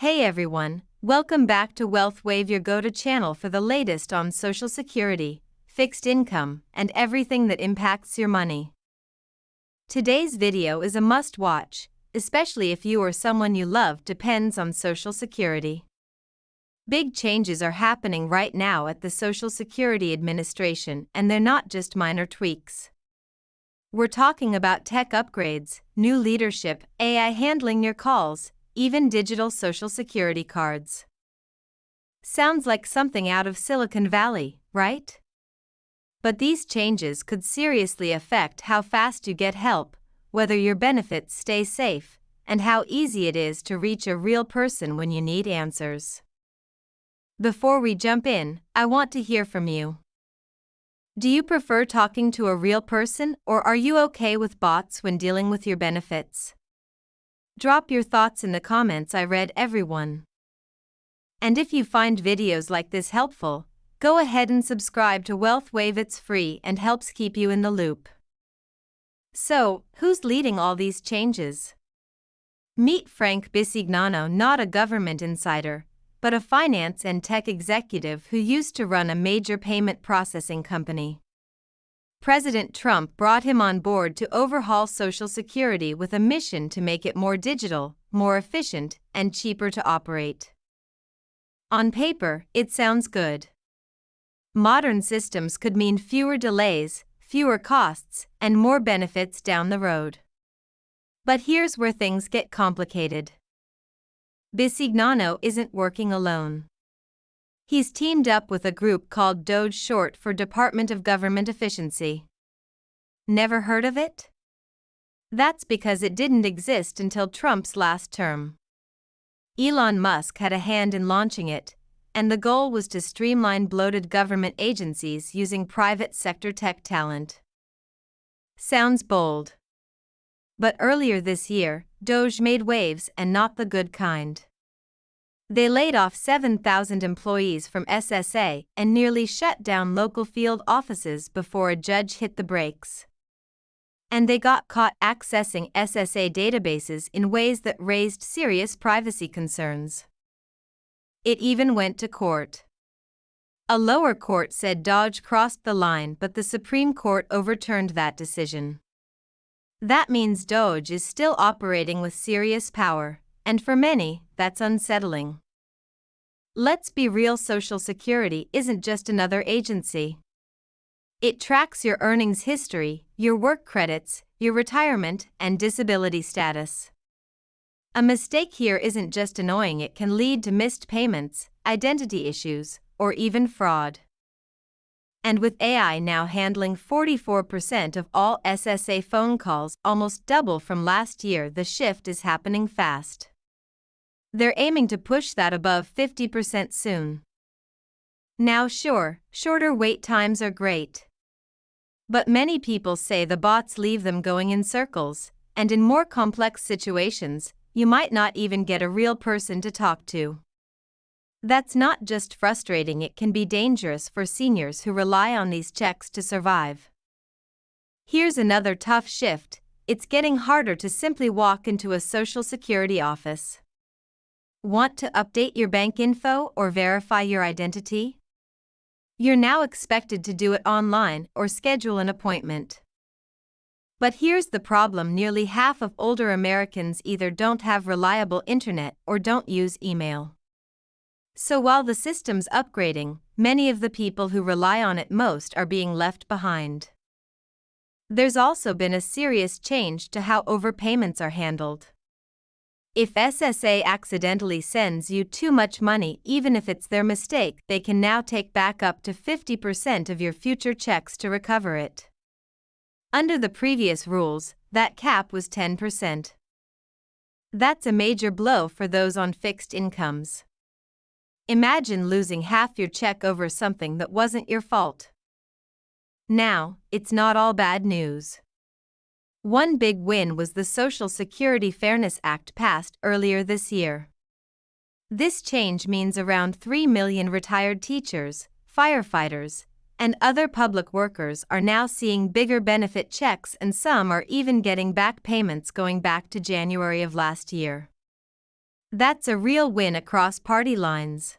Hey everyone, welcome back to WealthWave, your go-to channel for the latest on Social Security, fixed income, and everything that impacts your money. Today's video is a must-watch, especially if you or someone you love depends on Social Security. Big changes are happening right now at the Social Security Administration, and they're not just minor tweaks. We're talking about tech upgrades, new leadership, AI handling your calls, even digital Social Security cards. Sounds like something out of Silicon Valley, right? But these changes could seriously affect how fast you get help, whether your benefits stay safe, and how easy it is to reach a real person when you need answers. Before we jump in, I want to hear from you. Do you prefer talking to a real person, or are you okay with bots when dealing with your benefits? Drop your thoughts in the comments. I read everyone. And if you find videos like this helpful, go ahead and subscribe to WealthWave. It's free and helps keep you in the loop. So, who's leading all these changes? Meet Frank Bisignano, not a government insider, but a finance and tech executive who used to run a major payment processing company. President Trump brought him on board to overhaul Social Security with a mission to make it more digital, more efficient, and cheaper to operate. On paper, it sounds good. Modern systems could mean fewer delays, fewer costs, and more benefits down the road. But here's where things get complicated. Bisignano isn't working alone. He's teamed up with a group called DOGE, short for Department of Government Efficiency. Never heard of it? That's because it didn't exist until Trump's last term. Elon Musk had a hand in launching it, and the goal was to streamline bloated government agencies using private sector tech talent. Sounds bold. But earlier this year, DOGE made waves, and not the good kind. They laid off 7,000 employees from SSA and nearly shut down local field offices before a judge hit the brakes. And they got caught accessing SSA databases in ways that raised serious privacy concerns. It even went to court. A lower court said DOGE crossed the line, but the Supreme Court overturned that decision. That means DOGE is still operating with serious power, and for many, that's unsettling. Let's be real, Social Security isn't just another agency. It tracks your earnings history, your work credits, your retirement, and disability status. A mistake here isn't just annoying, it can lead to missed payments, identity issues, or even fraud. And with AI now handling 44% of all SSA phone calls, almost double from last year, the shift is happening fast. They're aiming to push that above 50% soon. Now sure, shorter wait times are great. But many people say the bots leave them going in circles, and in more complex situations, you might not even get a real person to talk to. That's not just frustrating, it can be dangerous for seniors who rely on these checks to survive. Here's another tough shift: it's getting harder to simply walk into a Social Security office. Want to update your bank info or verify your identity? You're now expected to do it online or schedule an appointment. But here's the problem: nearly half of older Americans either don't have reliable internet or don't use email. So while the system's upgrading, many of the people who rely on it most are being left behind. There's also been a serious change to how overpayments are handled. If SSA accidentally sends you too much money, even if it's their mistake, they can now take back up to 50% of your future checks to recover it. Under the previous rules, that cap was 10%. That's a major blow for those on fixed incomes. Imagine losing half your check over something that wasn't your fault. Now, it's not all bad news. One big win was the Social Security Fairness Act passed earlier this year. This change means around 3 million retired teachers, firefighters, and other public workers are now seeing bigger benefit checks, and some are even getting back payments going back to January of last year. That's a real win across party lines.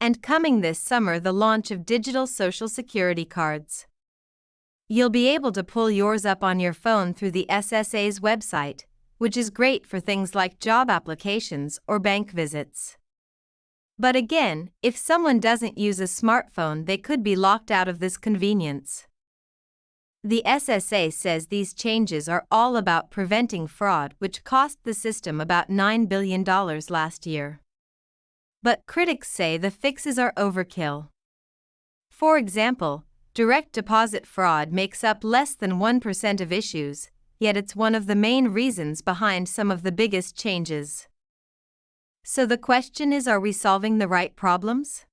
And coming this summer, the launch of digital Social Security cards. You'll be able to pull yours up on your phone through the SSA's website, which is great for things like job applications or bank visits. But again, if someone doesn't use a smartphone, they could be locked out of this convenience. The SSA says these changes are all about preventing fraud, which cost the system about $9 billion last year. But critics say the fixes are overkill. For example, direct deposit fraud makes up less than 1% of issues, yet it's one of the main reasons behind some of the biggest changes. So the question is, are we solving the right problems?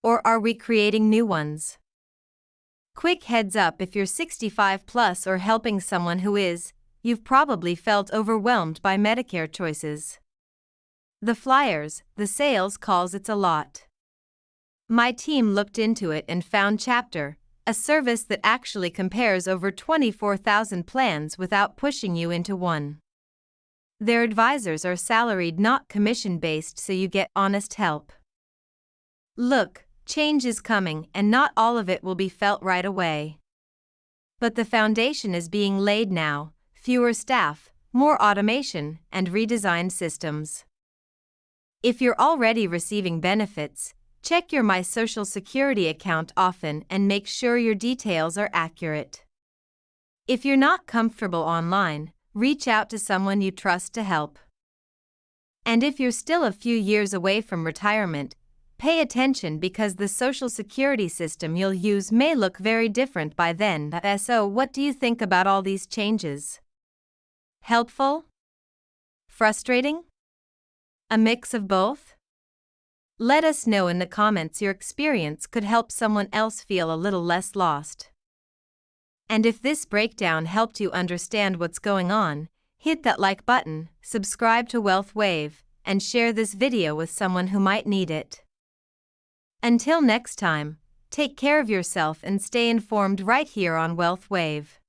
Or are we creating new ones? Quick heads up, if you're 65 plus or helping someone who is, you've probably felt overwhelmed by Medicare choices. The flyers, the sales calls, it's a lot. My team looked into it and found Chapter, a service that actually compares over 24,000 plans without pushing you into one. Their advisors are salaried, not commission-based, so you get honest help. Look, change is coming, and not all of it will be felt right away. But the foundation is being laid now: fewer staff, more automation, and redesigned systems. If you're already receiving benefits, check your My Social Security account often and make sure your details are accurate. If you're not comfortable online, reach out to someone you trust to help. And if you're still a few years away from retirement, pay attention, because the Social Security system you'll use may look very different by then. So, what do you think about all these changes? Helpful? Frustrating? A mix of both? Let us know in the comments. Your experience could help someone else feel a little less lost. And if this breakdown helped you understand what's going on, hit that like button, subscribe to Wealth Wave, and share this video with someone who might need it. Until next time, take care of yourself and stay informed right here on Wealth Wave.